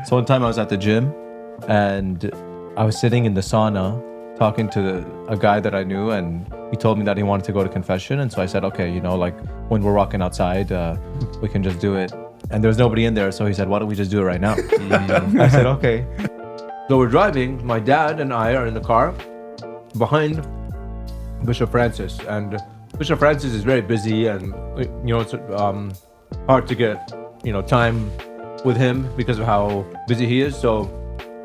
So one time I was at the gym and I was sitting in the sauna talking to a guy that I knew, and he told me that he wanted to go to confession. And so I said, okay, like when we're walking outside, we can just do it. And there was nobody in there. So he said, why don't we just do it right now? I said, okay. So we're driving. My dad and I are in the car behind Bishop Francis. And Bishop Francis is very busy, and it's hard to get time with him because of how busy he is. So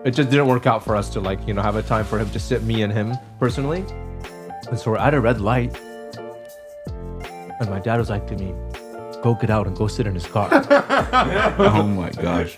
it just didn't work out for us to have a time for him to sit me and him personally. And so we're at a red light, and my dad was like to me, go get out and go sit in his car. Oh my gosh.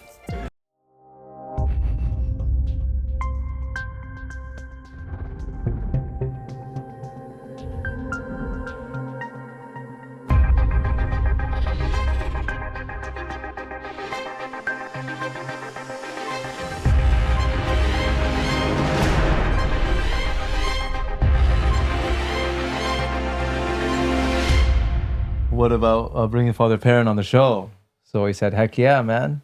What about bringing Father Perrin on the show? So he said, heck yeah, man.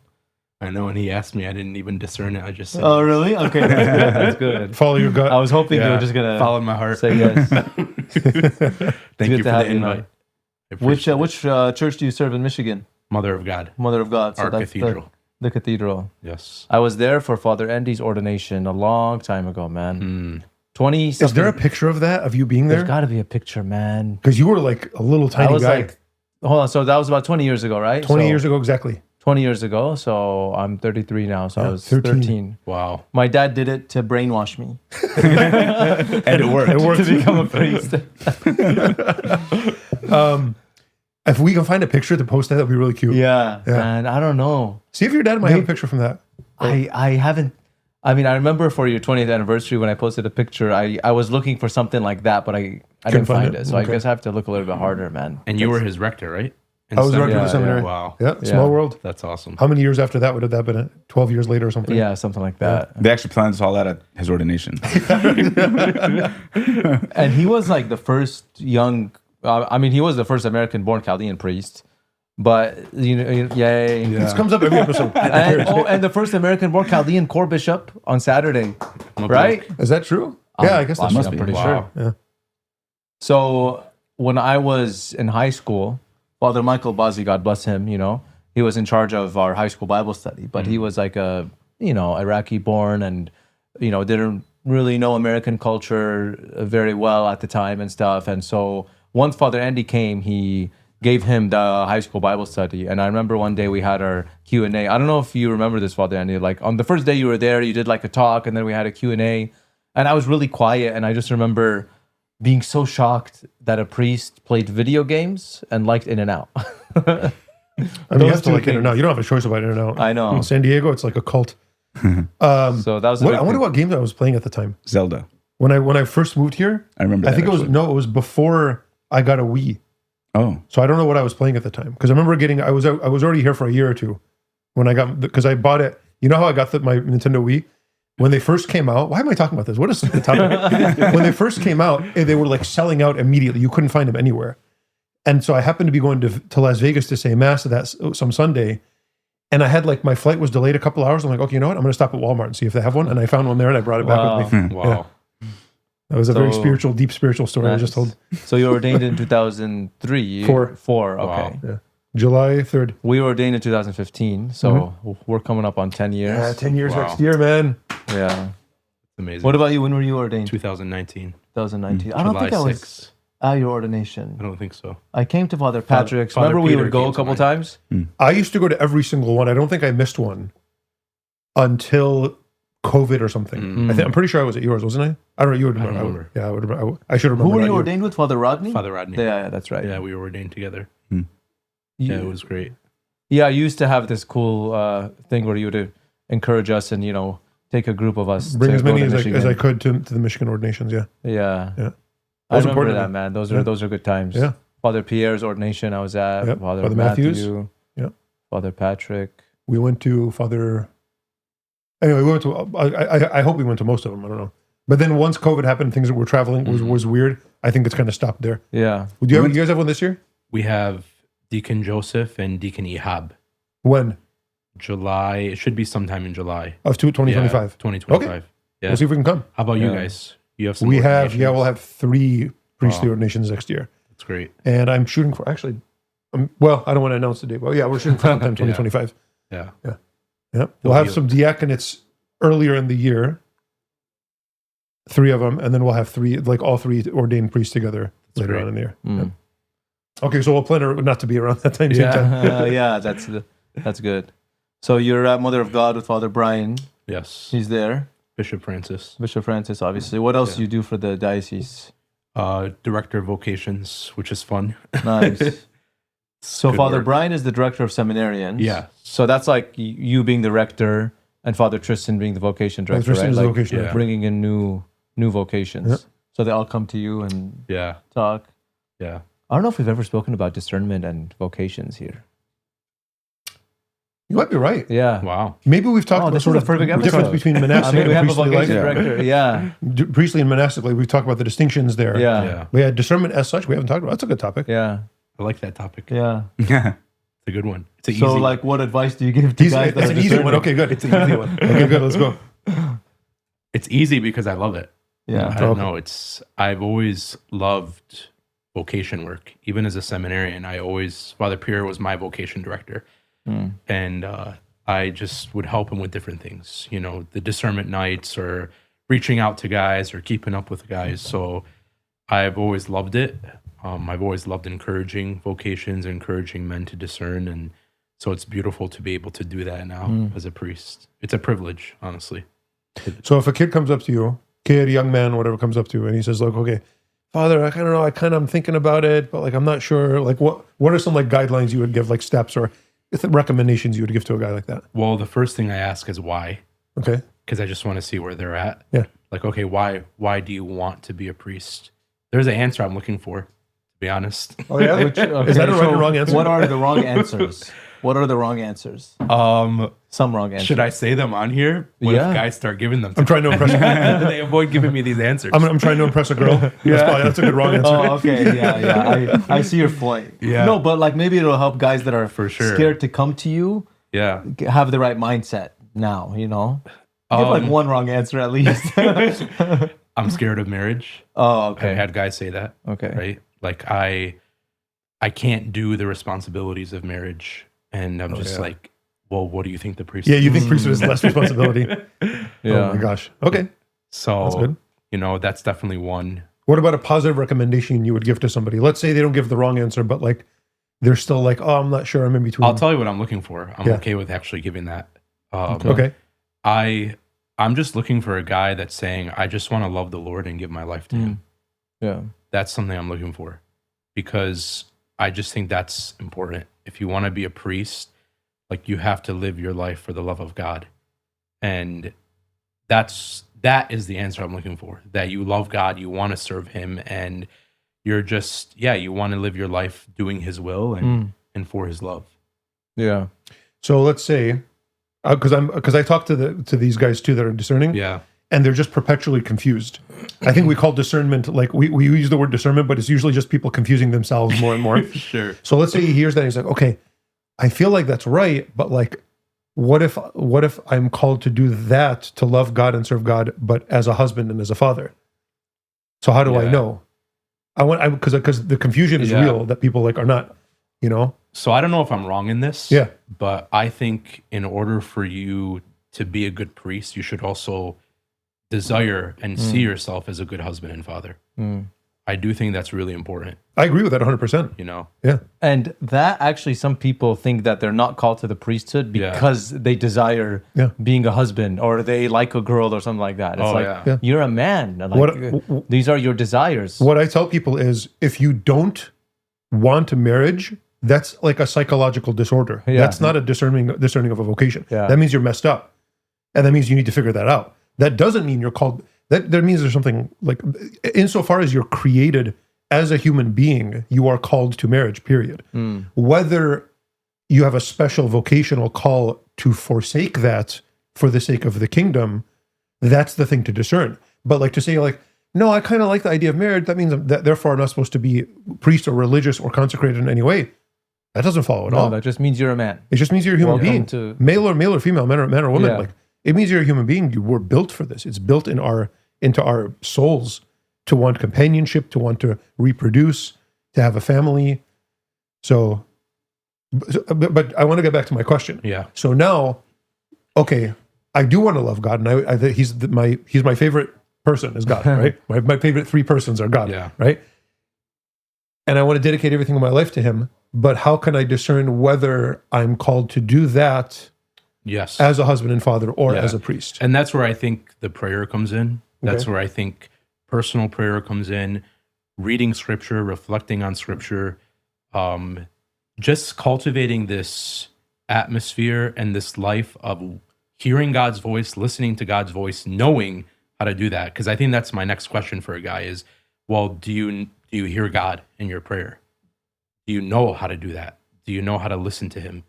I know when he asked me, I didn't even discern it. I just said, Oh, really? Okay, that's good. Follow your gut. I was hoping you were just going to follow my heart. say yes. Thank you for the invite. Which church do you serve in Michigan? Mother of God. Mother of God. So Our that's cathedral. The cathedral. Yes. I was there for Father Andy's ordination a long time ago, man. 20 Is there a picture of that, of you being there? There's got to be a picture, man. Because you were like a little tiny I was guy. hold on. So that was about 20 years ago, right? 20 years ago, exactly. 20 years ago. So I'm 33 now. So I was 13. Wow. My dad did it to brainwash me. And it worked. It worked. To become a priest. If we can find a picture to post that'd be really cute. Yeah. And I don't know. See if your dad might have a picture from that. I haven't. I mean, I remember for your 20th anniversary when I posted a picture, I was looking for something like that, but I didn't find it. So I guess I have to look a little bit harder, man. And you were his rector, right? I was rector of the seminary. Wow. Yeah, small world. That's awesome. How many years after that would have that been? 12 years later or something? Yeah, something like that. They actually planned this all out at his ordination. And he was like the first young, he was the first American-born Chaldean priest. But, yay. This comes up every episode. And the first American-born Chaldean core bishop on Saturday, right? Is that true? Yeah, I guess that's I'm pretty sure. Yeah. So when I was in high school, Father Michael Bazzi, God bless him, he was in charge of our high school Bible study, but he was like a, Iraqi born and, didn't really know American culture very well at the time and stuff. And so once Father Andy came, he gave him the high school Bible study. And I remember one day we had our Q&A. I don't know if you remember this, Father Andy, like on the first day you were there, you did like a talk and then we had a Q&A. And I was really quiet. And I just remember being so shocked that a priest played video games and liked In and Out. I mean, you have to like In and Out. You don't have a choice about In and Out. I know. In San Diego, it's like a cult. So that was I wonder what games I was playing at the time. Zelda. When I first moved here, I remember that. I think it was before I got a Wii. Oh. So I don't know what I was playing at the time. Because I remember I was already here for a year or two when I got, because I bought it. You know how I got my Nintendo Wii? When they first came out, why am I talking about this? What is the topic? When they first came out, they were like selling out immediately. You couldn't find them anywhere. And so I happened to be going to Las Vegas to say Mass some Sunday. And I had my flight was delayed a couple hours. I'm like, okay, you know what? I'm going to stop at Walmart and see if they have one. And I found one there and I brought it back with me. Wow. Yeah. That was a very deep spiritual story I just told. So you were ordained in 2003? Four, okay. Wow. Yeah. July 3rd. We were ordained in 2015, so we're coming up on 10 years. Yeah, 10 years next year, man. Yeah. Amazing. What about you? When were you ordained? 2019. 2019. I don't July think I was 6th. at your ordination. I don't think so. I came to Father Patrick's. Father Remember we Peter would go came a to couple mine. times? I used to go to every single one. I don't think I missed one until COVID or something. I'm pretty sure I was at yours, wasn't I? I don't know. You would remember. remember. Yeah, I would remember. I should remember. Who were not you ordained with? Father Rodney? Father Rodney. Yeah, that's right. Yeah, we were ordained together. You- Yeah, it was great. Yeah, I used to have this cool thing where you would encourage us and, take a group of us Bring to as go many to as Michigan. I could to the Michigan ordinations. Yeah. Yeah. Yeah. I was remember important to that, me. man. Those Yeah. are good times. Yeah. Father Pierre's ordination I was at. Yep. Father Father Matthews. Matthews. Yeah. Father Patrick. We went to Father. Anyway, we went to. I hope we went to most of them. I don't know. But then once COVID happened, things that were traveling was weird. I think it's kind of stopped there. Yeah. You guys have one this year? We have Deacon Joseph and Deacon Ehab. When? July. It should be sometime in July. Of 2025. 2025. Okay. Yeah. We'll see if we can come. How about you Yeah. guys? You have some. We'll ordinations? have 3 priestly Wow. ordinations next year. That's great. And I'm shooting for, actually, well, I don't want to announce the date, but yeah, we're shooting for sometime 2025. Yeah. Yeah. There'll We'll have be some diaconates earlier in the year, 3 of them, and then we'll have 3, like all 3 ordained priests together later great. on in the year. Mm. Yeah. Okay, so we'll plan not to be around that time. Same time. Yeah, that's good. So you're at Mother of God with Father Brian. Yes. He's there. Bishop Francis, Bishop Francis, obviously. What else do you do for the diocese? Director of Vocations, which is fun. Nice. So good Father work. Brian is the director of seminarians. Yeah. So that's like you being the rector and Father Tristan being the vocation director, Tristan right? is the Like vocation yeah. director. bringing in new vocations. Yeah. So they all come to you and Yeah. talk. Yeah. I don't know if we've ever spoken about discernment and vocations here. You might be right. Yeah. Wow. Maybe we've talked Oh, about this sort is of a perfect the difference episode. between I monastic mean, we and have a priestly life. vocation director. Yeah. Priestly and monastic, like we've talked about the distinctions there. Yeah. Yeah. We had discernment as such. We haven't talked about. That's a good topic. Yeah. I like that topic. Yeah. Yeah. It's a good one. It's an So, easy. like, what advice do you give to guys that It's are an easy discerning? one. Okay, good. It's an easy one. Okay, good. Let's go. It's easy because I love it. Yeah. I don't Okay. know. I've always loved vocation work. Even as a seminarian, Father Pierre was my vocation director. And I just would help him with different things, the discernment nights or reaching out to guys or keeping up with guys. So I've always loved it. I've always loved encouraging vocations, encouraging men to discern. And so it's beautiful to be able to do that now as a priest. It's a privilege, honestly. So if a kid comes up to you, young man, whatever comes up to you, and he says, "Look, okay, Father, I kind of know, I'm thinking about it, but like I'm not sure. Like, what are some like guidelines you would give, like steps or recommendations you would give to a guy like that?" Well, the first thing I ask is why, Okay. because I just want to see where they're at. Yeah. Like, okay, why do you want to be a priest? There's an answer I'm looking for, to be honest. Oh yeah. Okay, Is that a right so or wrong answer? What are the wrong answers? What are the wrong answers? Some wrong answers. Should I say them on here? What Yeah. if guys start giving them to I'm trying to impress. they avoid giving me these answers. I'm trying to impress a girl. That's a good wrong answer. Oh, okay. Yeah. I see your point. Yeah. No, but like maybe it'll help guys that are For sure. scared to come to you Yeah. have the right mindset now, Give like one wrong answer at least. I'm scared of marriage. Oh, I've okay. had guys say that, Okay. right? Like I can't do the responsibilities of marriage. And I'm just yeah. like, well, what do you think the priest Yeah, you think priesthood is less responsibility? Yeah. Oh my gosh. Okay. So, That's good. That's definitely one. What about a positive recommendation you would give to somebody? Let's say they don't give the wrong answer, but like they're still like, oh, I'm not sure. I'm in between. I'll tell you what I'm looking for. I'm Yeah. okay with actually giving that. Okay. I'm just looking for a guy that's saying, I just want to love the Lord and give my life to him. Yeah. That's something I'm looking for because I just think that's important. If you want to be a priest, like you have to live your life for the love of God. And that is the answer I'm looking for, that you love God, you want to serve him, and you're just, you want to live your life doing his will and for his love. Yeah. So let's say, because I talk to these guys too that are discerning, Yeah. and they're just perpetually confused. I think we call discernment, like we use the word discernment, but it's usually just people confusing themselves more and more. Sure. So let's say he hears that and he's like, okay, I feel like that's right, but like, what if I'm called to do that, to love God and serve God, but as a husband and as a father? So how do I Yeah. know? Because the confusion is Yeah. real that people like are not, So I don't know if I'm wrong in this. Yeah. But I think in order for you to be a good priest, you should also desire and see yourself as a good husband and father. I do think that's really important, I agree with that 100%. Yeah. And that actually, some people think that they're not called to the priesthood Yeah. because they desire Yeah. being a husband or they like a girl or something like that. It's Oh, like, yeah. you're a man. Like, these are your desires. What I tell people is if you don't want a marriage, that's like a psychological disorder. Yeah. That's not a discerning of a vocation. Yeah. That means you're messed up. And that means you need to figure that out. That doesn't mean you're called, that means there's something like, insofar as you're created as a human being, you are called to marriage, period. Whether you have a special vocational call to forsake that for the sake of the kingdom, that's the thing to discern. But like to say like, no, I kind of like the idea of marriage, that means that therefore I'm not supposed to be priest or religious or consecrated in any way. That doesn't follow at No, all. that just means you're a man. It just means you're a human Welcome being, to- male or female, man or woman. Yeah. Like it means you're a human being. You were built for this. It's built into our souls to want companionship, to want to reproduce, to have a family. So, but I want to get back to my question. Yeah. So now, okay, I do want to love God, and I think he's my favorite person is God, right? My favorite three persons are God, Yeah. right? And I want to dedicate everything in my life to Him. But how can I discern whether I'm called to do that Yes. as a husband and father or Yeah. as a priest? And that's where I think the prayer comes in. That's Okay. where I think personal prayer comes in, reading scripture, reflecting on scripture, just cultivating this atmosphere and this life of hearing God's voice, listening to God's voice, knowing how to do that. Because I think that's my next question for a guy is, well, do you hear God in your prayer? Do you know how to do that? Do you know how to listen to Him?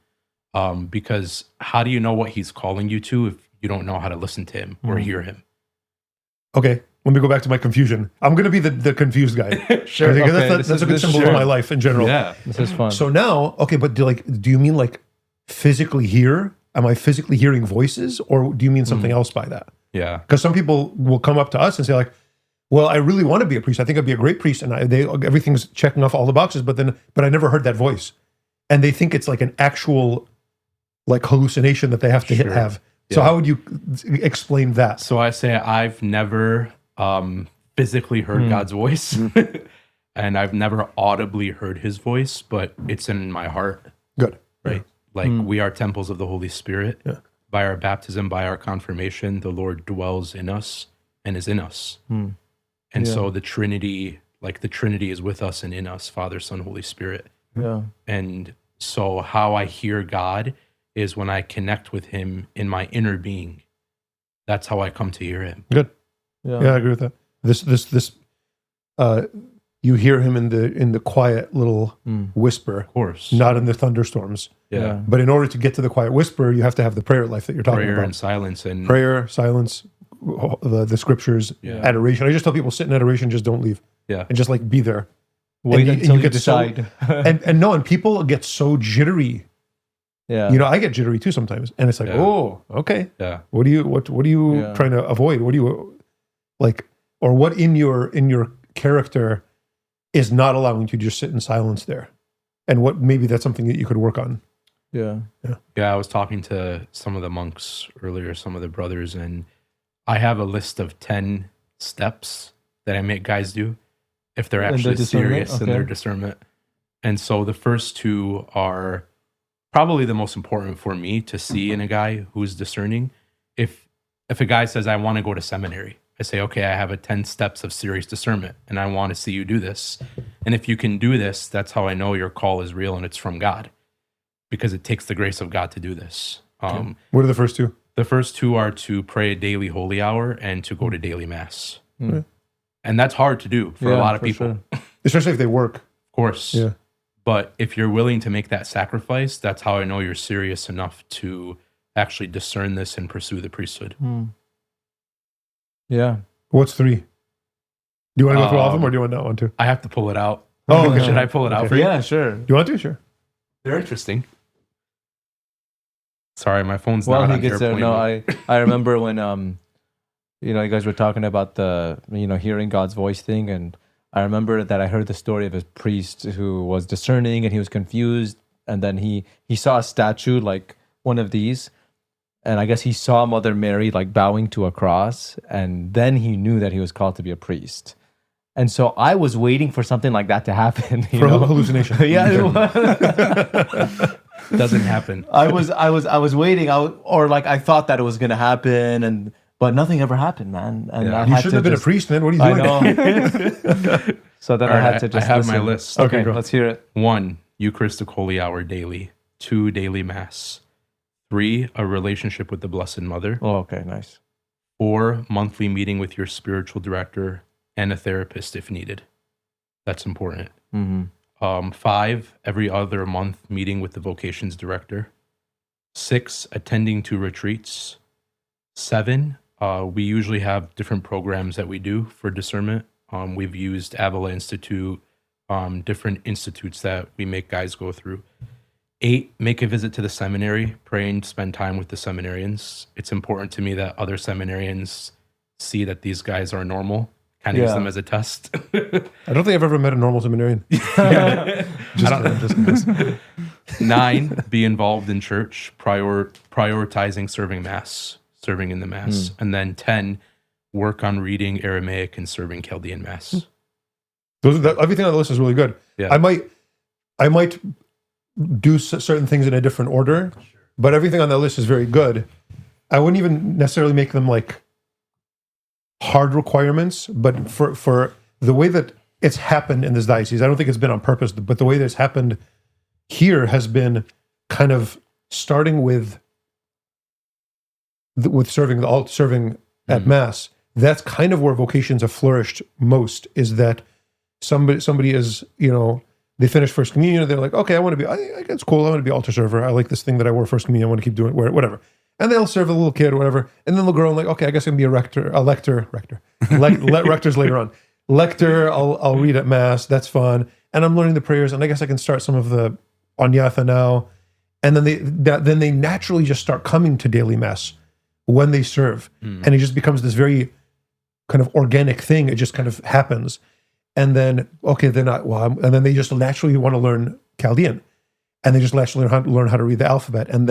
Because how do you know what He's calling you to if you don't know how to listen to Him or hear Him? Okay, let me go back to my confusion. I'm going to be the confused guy. Sure. Because Okay, that's a good this is symbol sure. of my life in general. Yeah. This is fun. So now, okay, but do you mean like physically hear? Am I physically hearing voices, or do you mean something else by that? Yeah. Because some people will come up to us and say like, "Well, I really want to be a priest. I think I'd be a great priest, and everything's checking off all the boxes." But I never heard that voice, and they think it's like an actual like hallucination that they have to Sure. have. So Yeah. how would you explain that? So I say I've never physically heard God's voice, and I've never audibly heard His voice, but it's in my heart, Good. right? Like we are temples of the Holy Spirit. Yeah. By our baptism, by our confirmation, the Lord dwells in us and is in us. And so the Trinity is with us and in us, Father, Son, Holy Spirit. yeah. And so how I hear God is when I connect with Him in my inner being. That's how I come to hear Him. Good. Yeah. Yeah, I agree with that. This you hear Him in the quiet little whisper, Of course. not in the thunderstorms. Yeah. But in order to get to the quiet whisper, you have to have the prayer life that you're talking Prayer about. and silence and Prayer, silence, the scriptures, Yeah. adoration. I just tell people sit in adoration, just don't leave, yeah. and just like be there. Wait And until you get decide. and people get so jittery. yeah. You know, I get jittery too sometimes, and it's like, Yeah. oh, okay. Yeah. What are you Yeah. trying to avoid? What do you like, or what in your character is not allowing you to just sit in silence there, and what maybe that's something that you could work on. yeah. Yeah, I was talking to some of the monks earlier, some of the brothers, and I have a list of 10 steps that I make guys do if they're In their actually discernment? serious in their Okay. discernment. And so the first two are probably the most important for me to see in a guy who's discerning. If a guy says, I want to go to seminary, I say, okay, I have a 10 steps of serious discernment and I want to see you do this. And if you can do this, that's how I know your call is real and it's from God, because it takes the grace of God to do this. What are the first two? The first two are to pray a daily holy hour and to go to daily mass. Mm. And that's hard to do for a Yeah, lot of for people, sure. Especially if they work. of course. Yeah. But if you're willing to make that sacrifice, that's how I know you're serious enough to actually discern this and pursue the priesthood. Yeah. What's three? Do you want to go through all of them, or do you want that one too? I have to pull it out. Oh, okay. Should I pull it out Okay. for you? Yeah, sure. Do you want to? Sure. They're interesting. Sorry, my phone's Well, not he on gets there. airplane No, mode. I remember when you know, you guys were talking about the hearing God's voice thing, and I remember that I heard the story of a priest who was discerning and he was confused, and then he saw a statue like one of these, and I guess he saw Mother Mary like bowing to a cross, and then he knew that he was called to be a priest. And so I was waiting for something like that to happen. You For know? hallucination. Yeah, it was. Doesn't happen. I was waiting. Or like I thought that it was gonna happen, but nothing ever happened, man. And Yeah. I You had shouldn't to have been a just- priest, man. What are you I doing? know. So then All I had right, to just. I have my listen. list. Okay, go. let's hear it. 1, Eucharistic Holy Hour daily. 2, daily mass. 3, a relationship with the Blessed Mother. Oh, okay, nice. 4, monthly meeting with your spiritual director and a therapist if needed. That's important. Mm-hmm. 5, every other month meeting with the Vocations director. 6, attending to retreats. 7, we usually have different programs that we do for discernment. We've used Avila Institute, different institutes that we make guys go through. 8, make a visit to the seminary, pray and spend time with the seminarians. It's important to me that other seminarians see that these guys are normal, kind of use them as a test. I don't think I've ever met a normal seminarian. Just 9, be involved in church, prioritizing serving Mass, serving in the Mass. And then 10, work on reading Aramaic and serving Chaldean Mass. Everything on the list is really good. Yeah. I might do certain things in a different order, but everything on that list is very good. I wouldn't even necessarily make them like hard requirements, but for the way that it's happened in this diocese, I don't think it's been on purpose, but the way that it's happened here has been kind of starting with serving at Mass. That's kind of where vocations have flourished most, is that somebody is, they finish First Communion, they're like, okay, I want to be, I think it's cool, I want to be altar server, I like this thing that I wore First Communion, I want to keep doing it, whatever. And they'll serve a little kid or whatever, and then they'll grow and like, okay, I guess I'm going to be a lector. Rectors later on. Lector, I'll read at Mass, that's fun, and I'm learning the prayers, and I guess I can start some of the Anyatha now, and then they naturally just start coming to daily Mass when they serve, and it just becomes this very kind of organic thing, it just kind of happens. And then, okay, and then they just naturally want to learn Chaldean, and they just naturally learn how to read the alphabet, and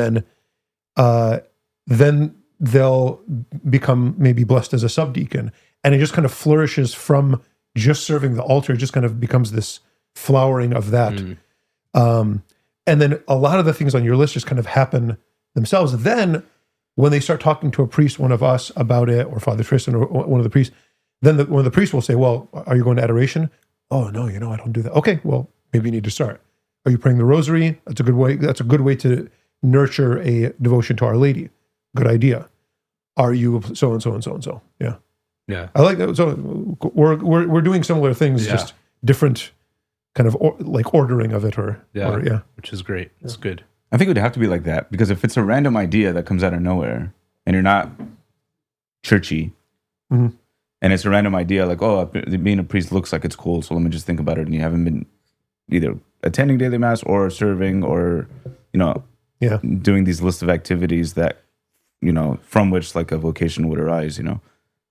then they'll become maybe blessed as a subdeacon, and it just kind of flourishes from just serving the altar. It just kind of becomes this flowering of that, and then a lot of the things on your list just kind of happen themselves. Then, when they start talking to a priest, one of us, about it, or Father Tristan, or one of the priests, then one of the priests will say, well, are you going to adoration? Oh, no, I don't do that. Okay, well, maybe you need to start. Are you praying the rosary? That's a good way to nurture a devotion to Our Lady. Good idea. Are you so and so and so and so? Yeah. Yeah. I like that. So we're doing similar things, just different kind of ordering of it, which is great. It's good. I think it would have to be like that, because if it's a random idea that comes out of nowhere and you're not churchy, and it's a random idea like, oh, being a priest looks like it's cool, so let me just think about it, and you haven't been either attending daily Mass or serving or, doing these lists of activities that, from which like a vocation would arise,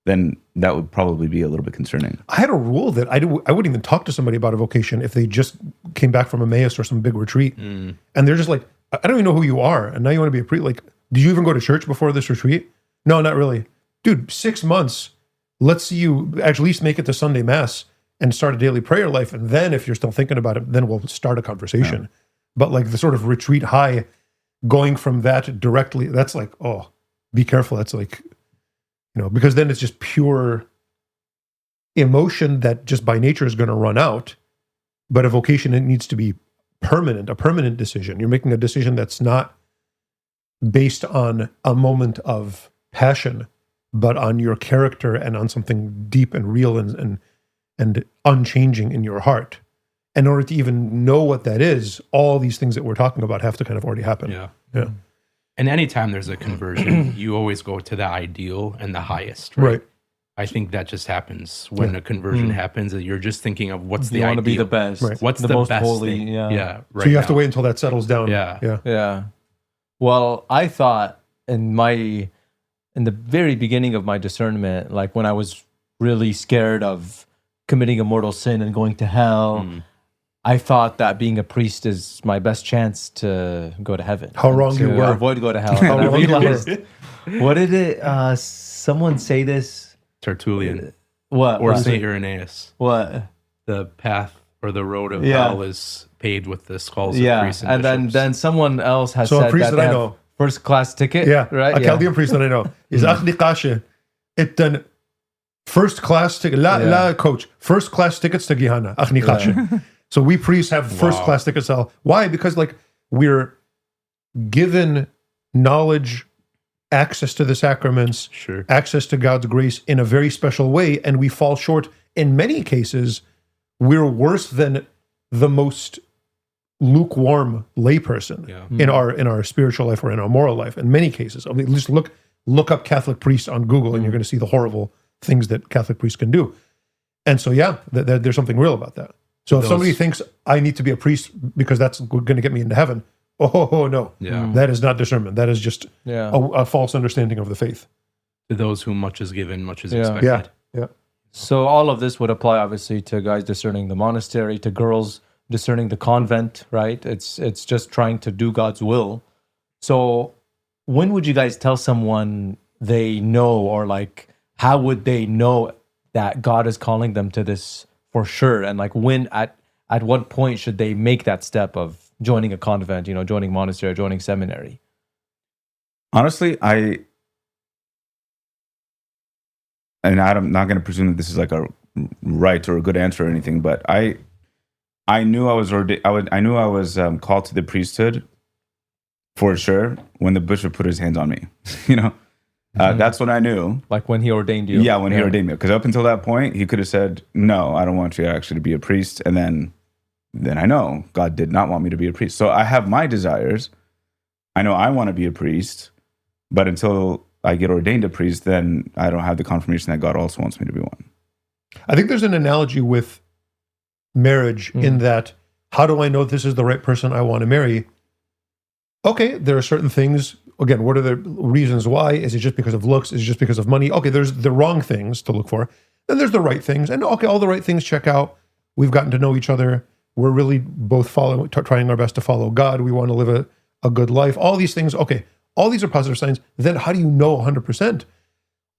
then that would probably be a little bit concerning. I had a rule that I wouldn't even talk to somebody about a vocation if they just came back from Emmaus or some big retreat, and they're just like, I don't even know who you are, and now you want to be a priest. Like, did you even go to church before this retreat? No, not really. Dude, 6 months. Let's see you at least make it to Sunday Mass and start a daily prayer life, and then if you're still thinking about it, then we'll start a conversation. Yeah. But like the sort of retreat high, going from that directly, that's like, oh, be careful. That's like, because then it's just pure emotion that just by nature is going to run out. But a vocation, it needs to be permanent, a permanent decision. You're making a decision that's not based on a moment of passion, but on your character and on something deep and real and unchanging in your heart. In order to even know what that is, all these things that we're talking about have to kind of already happen. Yeah. And anytime there's a conversion, you always go to the ideal and the highest, right? I think that just happens when a conversion happens, that you're just thinking of what's the ideal. You want to be the best. Right. What's the most best holy, thing? Yeah. Right. So you have to wait until that settles down. Yeah. Well, I thought in the very beginning of my discernment, like when I was really scared of committing a mortal sin and going to hell, I thought that being a priest is my best chance to go to heaven. How wrong you were. Avoid go to hell. How And I wrong you were. realized, what did it, someone say this? Tertullian. What? Or St. Irenaeus. What? The path or the road of hell is paved with the skulls of priests and bishops. Then someone else has so said a priest that I know, first class ticket. Right? A Chaldean priest that I know is Achni Kashe. It done first class ticket. La coach. First class tickets to Gihana. Achni Kashe. So we priests have first class tickets. Why? Because like we're given knowledge, access to the sacraments, access to God's grace in a very special way, and we fall short. In many cases, we're worse than the most lukewarm layperson in our spiritual life or in our moral life. In many cases, I mean, just look up Catholic priests on Google, and you're going to see the horrible things that Catholic priests can do. And so, there's something real about that. So if somebody thinks I need to be a priest because that's going to get me into heaven, Oh no, Yeah. that is not discernment. That is just Yeah. a false understanding of the faith. To those whom much is given, much is Yeah. expected. Yeah. So all of this would apply obviously to guys discerning the monastery, to girls discerning the convent, right? It's just trying to do God's will. So when would you guys tell someone they know, or like how would they know that God is calling them to this for sure? And like when at what point should they make that step of joining a convent, joining monastery, joining seminary? Honestly, and I'm not going to presume that this is like a right or a good answer or anything, but I knew I was called to the priesthood for sure when the bishop put his hands on me. That's when I knew. Like when he ordained you? Yeah, when he ordained me. Because up until that point, he could have said, "No, I don't want you actually to be a priest." And then I know God did not want me to be a priest. So I have my desires. I know I want to be a priest, but until I get ordained a priest, then I don't have the confirmation that God also wants me to be one. I think there's an analogy with marriage in that, how do I know this is the right person I want to marry? Okay, there are certain things. Again, what are the reasons why? Is it just because of looks? Is it just because of money? Okay, there's the wrong things to look for. Then there's the right things. And okay, all the right things check out. We've gotten to know each other. We're really both trying our best to follow God. We want to live a good life. All these things, okay, all these are positive signs. Then how do you know 100%?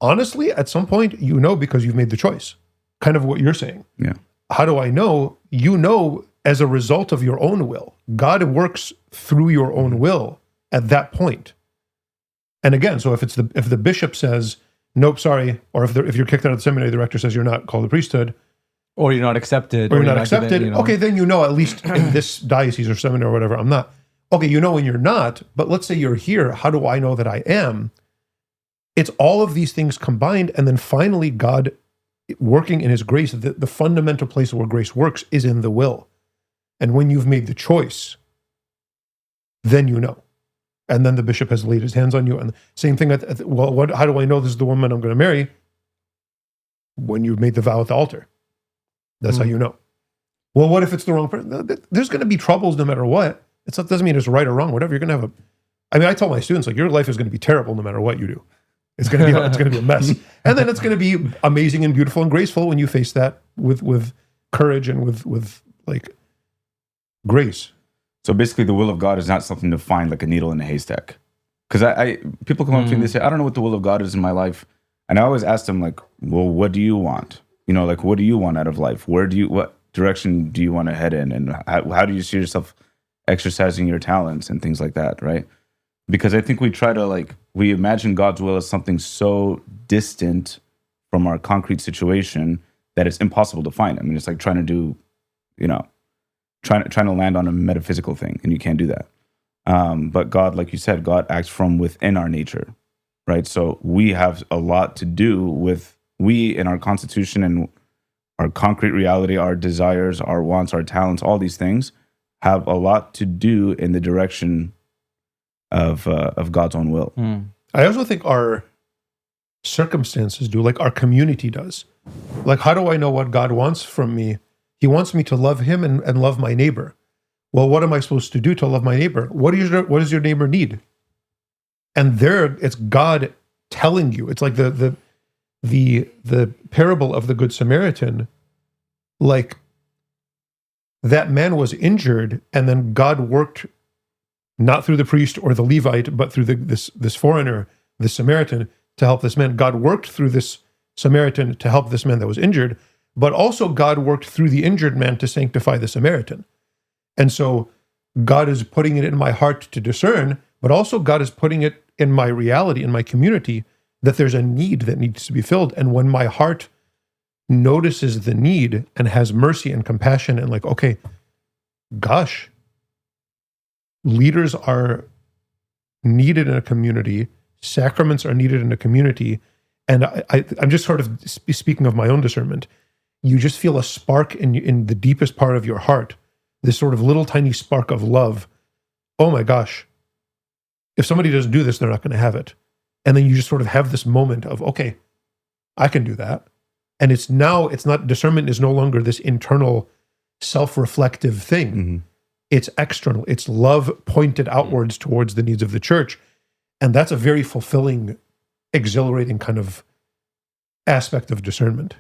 Honestly, at some point, you know because you've made the choice. Kind of what you're saying. Yeah. How do I know? You know as a result of your own will. God works through your own will at that point. And again, so if the bishop says, nope, sorry, or if you're kicked out of the seminary, the rector says you're not called the priesthood, Or you're not accepted. or you're not accepted, okay, then at least in this diocese or seminary or whatever, I'm not. Okay, when you're not, but let's say you're here, how do I know that I am? It's all of these things combined, and then finally God working in his grace. The fundamental place where grace works is in the will. And when you've made the choice, then you know. And then the bishop has laid his hands on you. And same thing, how do I know this is the woman I'm going to marry? When you've made the vow at the altar. That's how you know. Well, what if it's the wrong person? There's going to be troubles no matter what. It doesn't mean it's right or wrong, whatever. You're going to have I tell my students, like, your life is going to be terrible no matter what you do. It's going to be a mess. And then it's going to be amazing and beautiful and graceful when you face that with courage and with like grace. So basically, the will of God is not something to find like a needle in a haystack. Because people come up to me and they say, I don't know what the will of God is in my life. And I always ask them, like, well, what do you want? Like, what do you want out of life? What direction do you want to head in? And how do you see yourself exercising your talents and things like that, right? Because I think we try to, we imagine God's will as something so distant from our concrete situation that it's impossible to find. It's like trying to do, trying to land on a metaphysical thing, and you can't do that. But God, like you said, God acts from within our nature, right? So we have a lot to do with, we in our constitution and our concrete reality, our desires, our wants, our talents, all these things have a lot to do in the direction of God's own will. I also think our circumstances do, like our community does. Like, how do I know what God wants from me? He wants me to love him and love my neighbor. Well, what am I supposed to do to love my neighbor? What does your neighbor need? And there, it's God telling you. It's like the parable of the Good Samaritan. Like, that man was injured, and then God worked not through the priest or the Levite, but through this foreigner, the Samaritan, to help this man. God worked through this Samaritan to help this man that was injured, but also God worked through the injured man to sanctify the Samaritan. And so God is putting it in my heart to discern, but also God is putting it in my reality, in my community, that there's a need that needs to be filled. And when my heart notices the need and has mercy and compassion and like, okay, gosh, leaders are needed in a community, sacraments are needed in a community. And I'm just sort of speaking of my own discernment. You just feel a spark in the deepest part of your heart, this sort of little tiny spark of love. Oh my gosh, if somebody doesn't do this, they're not going to have it. And then you just sort of have this moment of, okay, I can do that. And discernment is no longer this internal self-reflective thing. It's external. It's love pointed outwards towards the needs of the church. And that's a very fulfilling, exhilarating kind of aspect of discernment.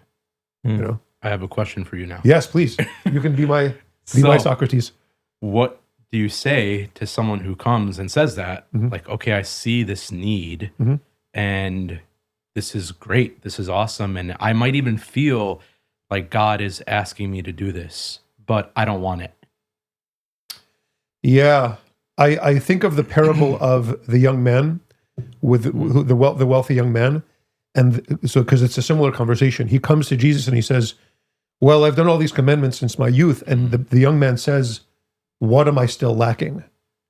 You know? I have a question for you now. Yes, please. You can be my Socrates. What do you say to someone who comes and says that? Mm-hmm. Like, okay, I see this need Mm-hmm. and this is great. This is awesome. And I might even feel like God is asking me to do this, but I don't want it. Yeah. I think of the parable of the young man with the wealthy young man. And so, because it's a similar conversation, he comes to Jesus and he says, well, I've done all these commandments since my youth. And the young man says, what am I still lacking?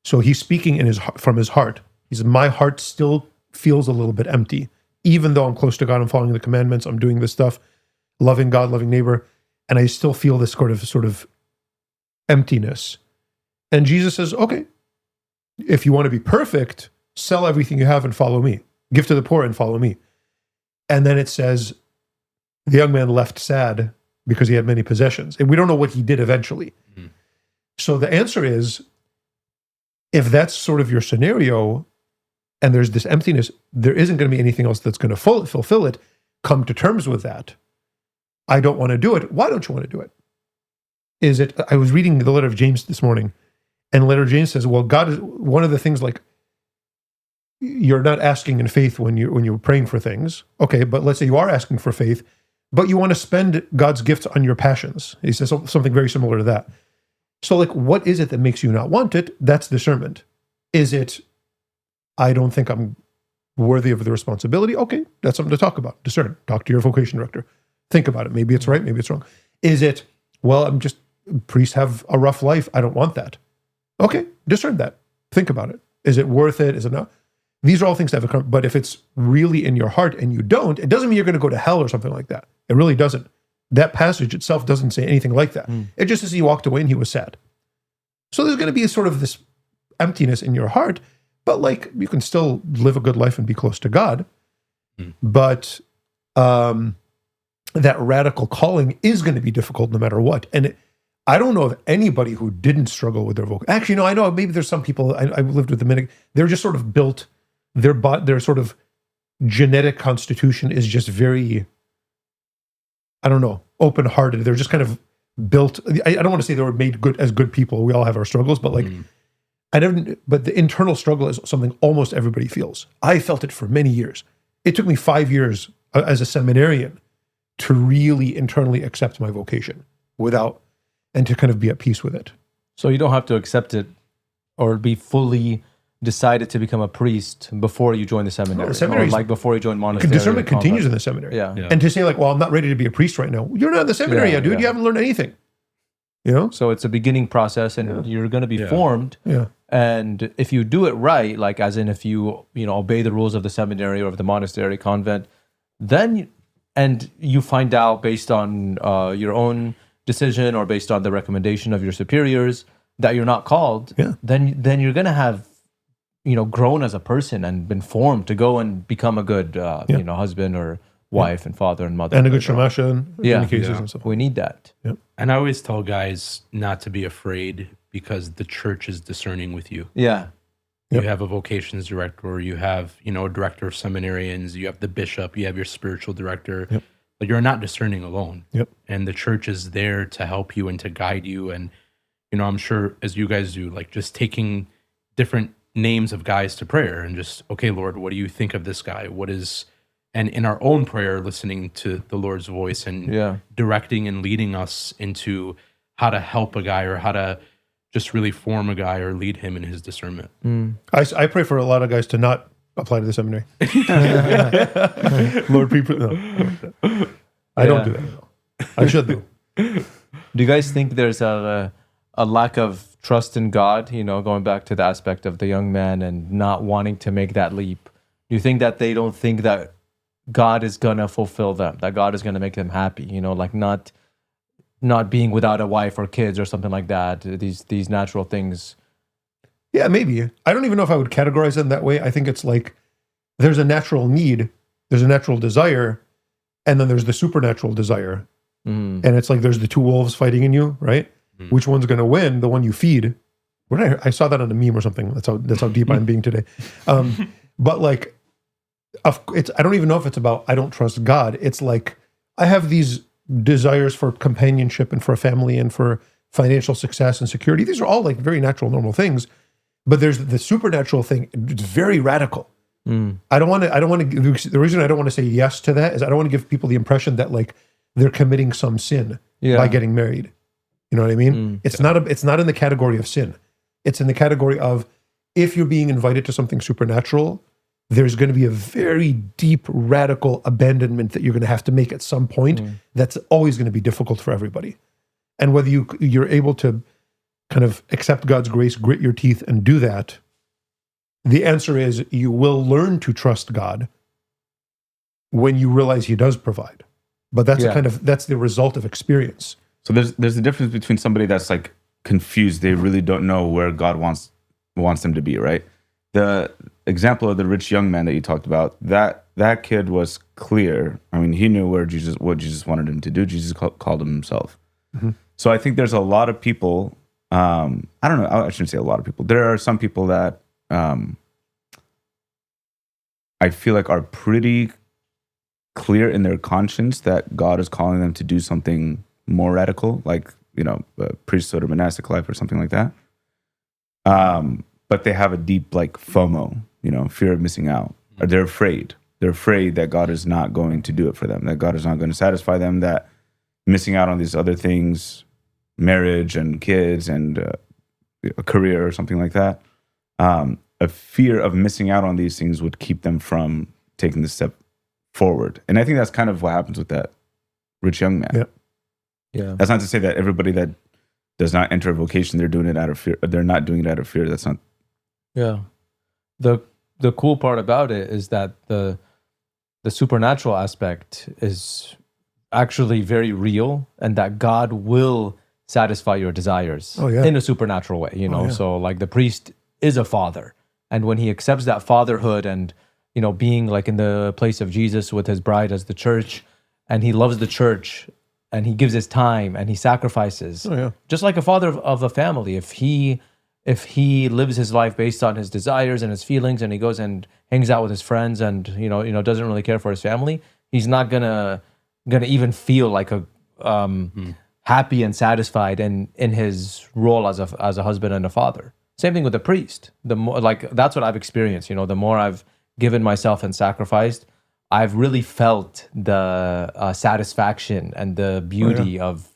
So he's speaking from his heart. He says, my heart still feels a little bit empty. Even though I'm close to God, I'm following the commandments, I'm doing this stuff, loving God, loving neighbor, and I still feel this sort of emptiness. And Jesus says, okay, if you want to be perfect, sell everything you have and follow me. Give to the poor and follow me. And then it says, the young man left sad because he had many possessions. And we don't know what he did eventually. Mm-hmm. So the answer is, if that's sort of your scenario, and there's this emptiness, there isn't going to be anything else that's going to fulfill it. Come to terms with that. I don't want to do it. Why don't you want to do it? I was reading the letter of James this morning, and the letter of James says, well, God is one of the things, like, you're not asking in faith when you're praying for things. Okay, but let's say you are asking for faith, but you want to spend God's gifts on your passions. He says something very similar to that. So, like, what is it that makes you not want it? That's discernment. Is it, I don't think I'm worthy of the responsibility? Okay, that's something to talk about. Discern. Talk to your vocation director. Think about it. Maybe it's right, maybe it's wrong. Is it, well, priests have a rough life, I don't want that. Okay, discern that. Think about it. Is it worth it? Is it not? These are all things that have occurred. But if it's really in your heart and you don't, it doesn't mean you're going to go to hell or something like that. It really doesn't. That passage itself doesn't say anything like that. It just says he walked away and he was sad. So there's going to be a sort of this emptiness in your heart, but, like, you can still live a good life and be close to God. But that radical calling is going to be difficult no matter what. And I don't know of anybody who didn't struggle with their vocation. Actually, no, I know maybe there's some people, I've lived with the Dominican, they're just sort of built, their sort of genetic constitution is just very, I don't know, open-hearted. They're just kind of built, I don't want to say they were made good as good people. We all have our struggles, but, like, but the internal struggle is something almost everybody feels. I felt it for many years. It took me 5 years as a seminarian to really internally accept my vocation and to kind of be at peace with it. So you don't have to accept it or be fully decided to become a priest before you join the seminary, or like before you join monastery. Discernment continues in the seminary. Yeah. And to say, like, well, I'm not ready to be a priest right now. You're not in the seminary yet, dude. Yeah. You haven't learned anything. You know? So it's a beginning process, and you're going to be formed. Yeah. And if you do it right, like, as in if you obey the rules of the seminary or of the monastery, convent, then and you find out based on your own decision or based on the recommendation of your superiors that you're not called, then you're going to have grown as a person and been formed to go and become a good husband or wife and father and mother and a good shamasha in many cases and stuff. We need that. Yep. And I always tell guys not to be afraid, because the church is discerning with you. Yeah. You have a vocations director, you have, a director of seminarians, you have the bishop, you have your spiritual director. Yep. But you're not discerning alone. Yep. And the church is there to help you and to guide you. And, I'm sure as you guys do, like, just taking different names of guys to prayer and just, okay, Lord, what do you think of this guy? And in our own prayer, listening to the Lord's voice and directing and leading us into how to help a guy or how to just really form a guy or lead him in his discernment. I pray for a lot of guys to not apply to the seminary. Lord, I don't do that. No. I should do. Do you guys think there's a lack of trust in God, going back to the aspect of the young man and not wanting to make that leap? Do you think that they don't think that God is going to fulfill them, that God is going to make them happy, like not being without a wife or kids or something like that, these natural things? Yeah, maybe. I don't even know if I would categorize them that way. I think it's like there's a natural need, there's a natural desire, and then there's the supernatural desire. And it's like there's the two wolves fighting in you, right? Which one's going to win? The one you feed I saw that on a meme or something. That's how deep I'm being today. But like, I don't even know if it's about I don't trust God. It's like I have these desires for companionship and for a family and for financial success and security. These are all like very natural, normal things. But there's the supernatural thing. It's very radical. I don't want to. The reason I don't want to say yes to that is I don't want to give people the impression that like they're committing some sin by getting married. You know what I mean? It's not in the category of sin. It's in the category of if you're being invited to something supernatural, there's going to be a very deep, radical abandonment that you're going to have to make at some point. That's always going to be difficult for everybody. And whether you're able to kind of accept God's grace, grit your teeth, and do that, the answer is you will learn to trust God when you realize He does provide. But that's the result of experience. So there's a difference between somebody that's like confused, they really don't know where God wants them to be, right? The example of the rich young man that you talked about, that kid was clear. I mean, he knew what Jesus wanted him to do. Jesus called him himself. So I think there's a lot of people, I don't know, I shouldn't say a lot of people. There are some people that I feel like are pretty clear in their conscience that God is calling them to do something more radical, like, priesthood or monastic life or something like that. But they have a deep like FOMO, fear of missing out. Or they're afraid. They're afraid that God is not going to do it for them, that God is not going to satisfy them, that missing out on these other things, marriage and kids and a career or something like that, a fear of missing out on these things would keep them from taking the step forward. And I think that's kind of what happens with that rich young man. Yeah. That's not to say that everybody that does not enter a vocation, they're doing it out of fear. They're not doing it out of fear. That's not. Yeah. The cool part about it is that the supernatural aspect is actually very real, and that God will satisfy your desires in a supernatural way, So like the priest is a father, and when he accepts that fatherhood and, being like in the place of Jesus with his bride as the church, and he loves the church and he gives his time and he sacrifices, just like a father of a family. If he lives his life based on his desires and his feelings, and he goes and hangs out with his friends and doesn't really care for his family, he's not gonna even feel like a happy and satisfied in his role as a husband and a father. Same thing with the priest. The more, like, that's what I've experienced. The more I've given myself and sacrificed, I've really felt the satisfaction and the beauty of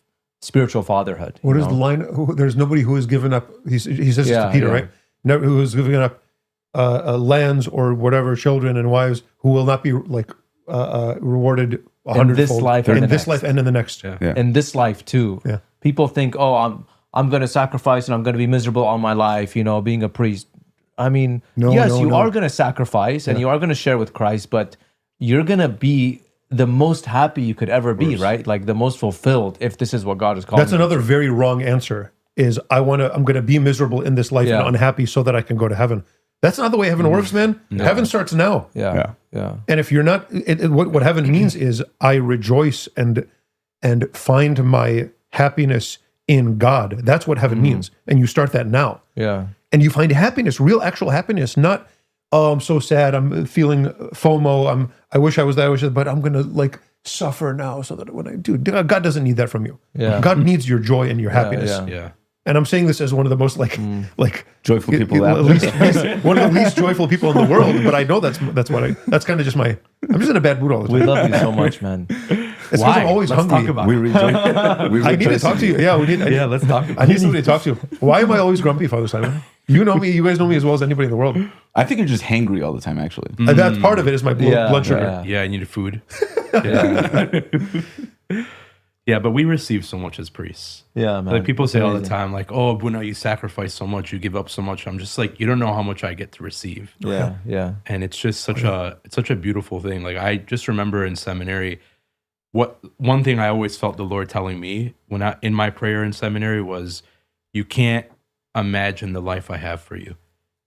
spiritual fatherhood. What is the line? There's nobody who has given up. He says this to Peter, right? Never, who has given up lands or whatever, children and wives, who will not be like rewarded 100-fold in this life and in the next. In this life too. Yeah. People think, I'm going to sacrifice and I'm going to be miserable all my life, being a priest. I mean, you are going to sacrifice and you are going to share with Christ, but you're going to be the most happy you could ever be, right? Like the most fulfilled, if this is what God is calling. That's another very wrong answer, is I'm going to be miserable in this life and unhappy so that I can go to heaven. That's not the way heaven works, man. No. Heaven starts now. Yeah. And if you're not, what heaven means is I rejoice and find my happiness in God. That's what heaven means. And you start that now. Yeah. And you find happiness, real actual happiness, not, oh, I'm so sad, I'm feeling FOMO, I wish I was that, but I'm going to like suffer now so that when I do, God doesn't need that from you. Yeah. God needs your joy and your happiness. Yeah. And I'm saying this as one of the most like joyful people, one of the least joyful people in the world. But I know that's kind of just I'm just in a bad mood all the time. We love you so much, man. It's because I'm always hungry. I need to talk to you. Yeah, let's talk about it. I need somebody to talk to. Why am I always grumpy, Father Simon? You know me. You guys know me as well as anybody in the world. I think you're just hangry all the time, actually. And that's part of it is my blood sugar. Yeah, I needed food. Yeah, but we receive so much as priests. Yeah, man. Like people say all the time, like, "Oh, Buna, you sacrifice so much, you give up so much." I'm just like, you don't know how much I get to receive. Yeah. And it's just such a beautiful thing. Like I just remember in seminary, one thing I always felt the Lord telling me in my prayer in seminary was, "You can't imagine the life I have for you."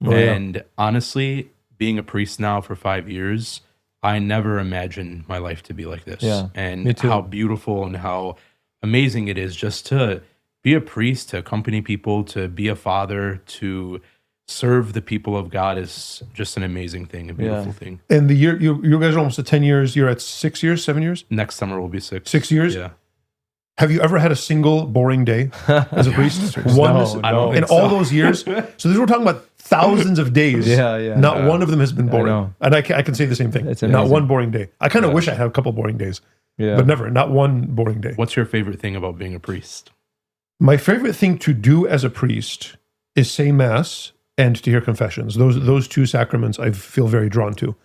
And honestly, being a priest now for 5 years, I never imagined my life to be like this. Yeah, and how beautiful and how amazing it is just to be a priest, to accompany people, to be a father, to serve the people of God is just an amazing thing, a beautiful thing. And the year you guys are almost at 10 years. You're at 6 years, 7 years. Next summer will be 6. 6 years. Yeah. Have you ever had a single boring day as a priest? I don't in think all those years. So we're talking about thousands of days. Yeah. Not one of them has been boring. know. And I can say the same thing. It's Not amazing. one boring day. I kind of wish I had a couple boring days, Yeah. but never. Not one boring day. What's your favorite thing about being a priest? My favorite thing to do as a priest is say mass and to hear confessions. Those two sacraments I feel very drawn to.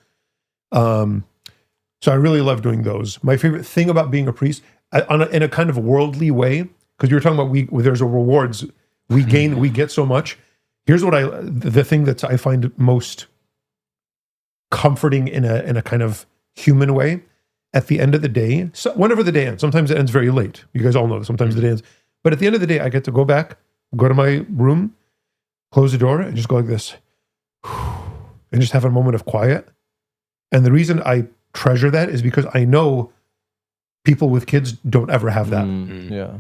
So I really love doing those. My favorite thing about being a priest, in a kind of worldly way, because you were talking about there's a rewards we gain, we get so much. Here's what the thing that I find most comforting in a kind of human way. At the end of the day, so whenever the day ends, sometimes it ends very late. You guys all know that sometimes the day ends. But at the end of the day, I get to go back, go to my room, close the door, and just go like this, and just have a moment of quiet. And the reason I treasure that is because I know people with kids don't ever have that. Yeah.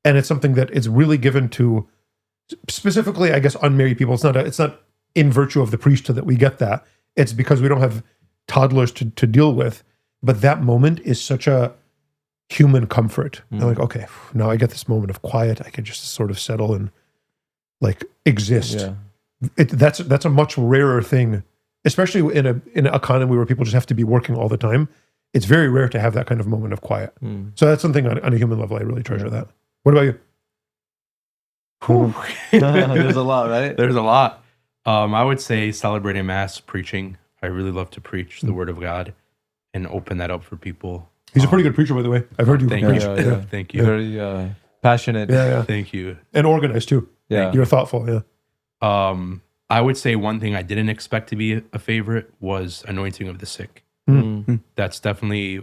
And it's something that is really given to specifically, I guess, unmarried people. It's not in virtue of the priesthood that we get that. It's because we don't have toddlers to deal with. But that moment is such a human comfort. I'm like, okay, now I get this moment of quiet. I can just sort of settle and like exist. Yeah. That's a much rarer thing, especially in an economy where people just have to be working all the time. It's very rare to have that kind of moment of quiet. So that's something on a human level I really treasure that. What about you? There's a lot, right? There's a lot. I would say celebrating mass, preaching. I really love to preach the word of God and open that up for people. He's a pretty good preacher, by the way. I've heard you Thank preach. you. Yeah. Thank you. Very passionate. Yeah. Thank you. And organized too. Yeah. You're thoughtful, yeah. I would say one thing I didn't expect to be a favorite was anointing of the sick. That's definitely,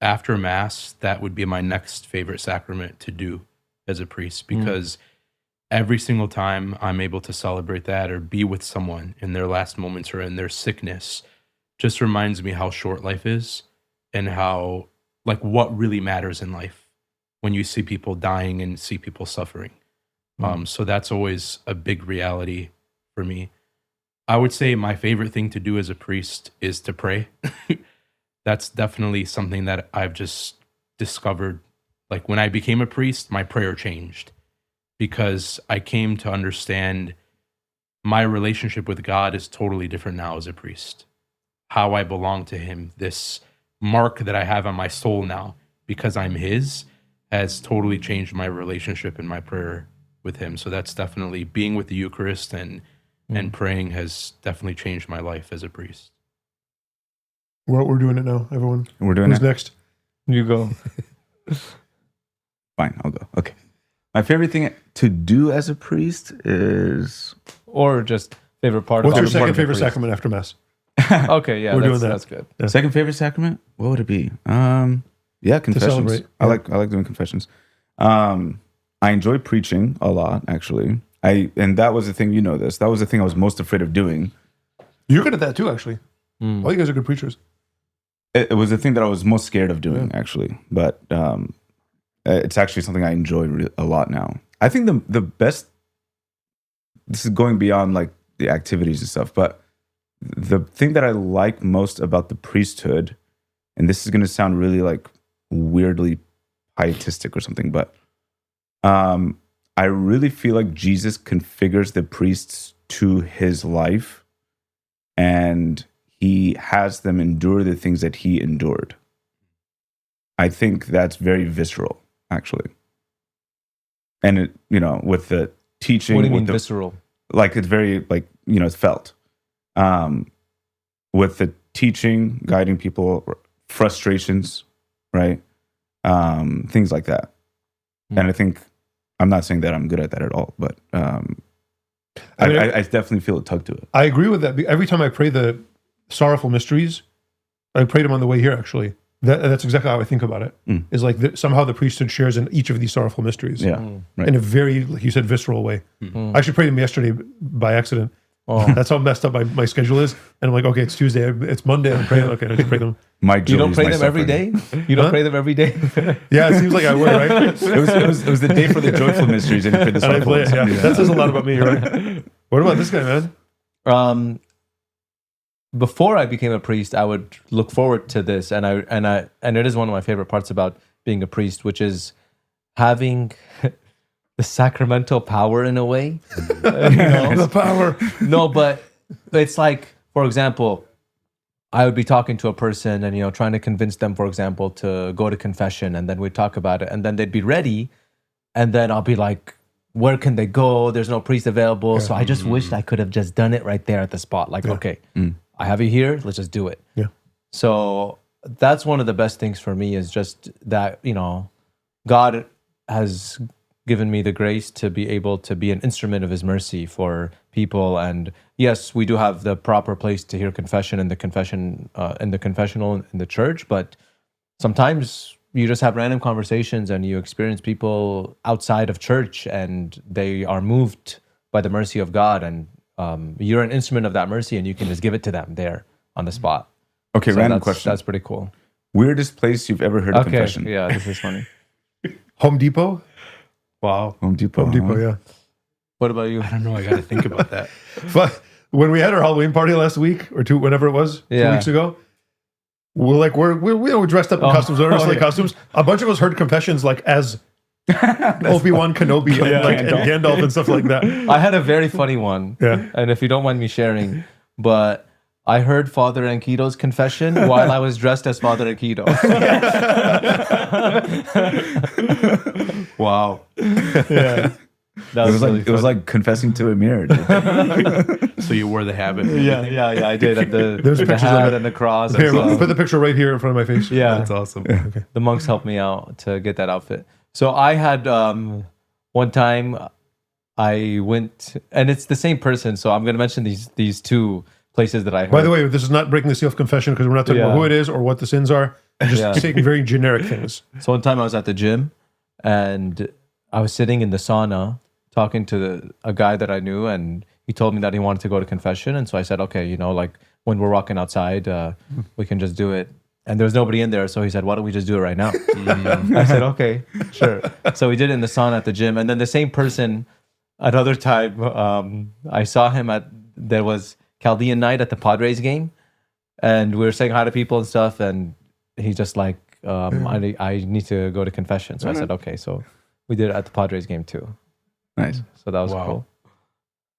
after mass, that would be my next favorite sacrament to do as a priest, because every single time I'm able to celebrate that or be with someone in their last moments or in their sickness, just reminds me how short life is and how, like, what really matters in life when you see people dying and see people suffering. So that's always a big reality for me. I would say my favorite thing to do as a priest is to pray. That's definitely something that I've just discovered. Like, when I became a priest, my prayer changed because I came to understand my relationship with God is totally different now as a priest. How I belong to him, this mark that I have on my soul now because I'm his, has totally changed my relationship and my prayer with him. So that's definitely, being with the Eucharist and praying has definitely changed my life as a priest. We're doing it now, everyone. We're doing Who's it. next? You go. Fine, I'll go. Okay. My favorite thing to do as a priest is Or just favorite part. What's of your the second part favorite of the priest. sacrament after mass? Okay, yeah, We're that's, doing that. That's good. Yeah. second favorite sacrament. What would it be? Yeah, confessions. celebrate, I like doing confessions. I enjoy preaching a lot, actually. And that was the thing. You know this. That was the thing I was most afraid of doing. You're good at that too, actually. All you guys are good preachers. It was the thing that I was most scared of doing, actually. But it's actually something I enjoy a lot now. I think the best. This is going beyond like the activities and stuff, but the thing that I like most about the priesthood, and this is going to sound really like weirdly pietistic or something, but I really feel like Jesus configures the priests to his life, and he has them endure the things that he endured. I think that's very visceral, actually. And it, with the teaching, What do you with mean the, visceral? like it's very like it's felt. With the teaching, guiding people, frustrations, right? Things like that. And I think, I'm not saying that I'm good at that at all, but I definitely feel a tug to it. I agree with that. Every time I pray the sorrowful mysteries, I prayed them on the way here, actually. That's exactly how I think about it. Is like somehow the priesthood shares in each of these sorrowful mysteries. Yeah. Right. In a very, like you said, visceral way. I actually prayed them yesterday by accident. Oh. That's how messed up my schedule is. And I'm like, okay, it's Tuesday. It's Monday. I'm praying. Okay, I just pray them. My joy You don't is pray my them every suffering. day? You don't pray them every day? Yeah, it seems like I would, right? It was the day for the joyful mysteries, and you prayed the And I sorrowful play it. ones. Yeah, that says a lot about me, right? What about this guy, man? Before I became a priest, I would look forward to this, and it is one of my favorite parts about being a priest, which is having the sacramental power in a way. The power. No, but it's like, for example, I would be talking to a person and trying to convince them, for example, to go to confession, and then we'd talk about it, and then they'd be ready, and then I'll be like, where can they go? There's no priest available. So I just wished I could have just done it right there at the spot. Like, okay, I have you here. Let's just do it. Yeah. So that's one of the best things for me is just that, God has given me the grace to be able to be an instrument of his mercy for people. And yes, we do have the proper place to hear confession in the confessional in the church, but sometimes you just have random conversations and you experience people outside of church and they are moved by the mercy of God, and you're an instrument of that mercy and you can just give it to them there on the spot. Okay, So random that's, question. That's pretty cool. Weirdest place you've ever heard a Okay, confession? yeah, this is funny. Home Depot? Wow. Home Depot. Home Depot, yeah. What about you? I don't know. I got to think about that. But when we had our Halloween party last week or two, whenever it was, 2 Yeah. weeks ago, we're dressed up in costumes, like costumes. A bunch of us heard confessions like as Obi-Wan Kenobi and Gandalf and stuff like that. I had a very funny one. Yeah. And if you don't mind me sharing, but I heard Father Ankito's confession while I was dressed as Father Ankito. Wow. Yeah. That It was like confessing to a mirror. Dude. So you wore the habit. yeah, I did. At There's the pictures of hat it. and the cross. Here, and put the picture right here in front of my face. yeah, That's awesome. the monks helped me out to get that outfit. So I had one time I went, and it's the same person. So I'm going to mention these two places that I heard. By the way, this is not breaking the seal of confession because we're not talking about Yeah. who it is or what the sins are. We're just Yeah. saying very generic things. So one time I was at the gym and I was sitting in the sauna talking to a guy that I knew, and he told me that he wanted to go to confession. And so I said, okay, like when we're walking outside, we can just do it. And there was nobody in there. So he said, why don't we just do it right now? I said, okay, sure. So we did it in the sauna at the gym. And then the same person, another time, I saw him there was Chaldean night at the Padres game. And we were saying hi to people and stuff. And he's just like, I need to go to confession. So I said, okay. So we did it at the Padres game too. Nice. So that was Wow. cool.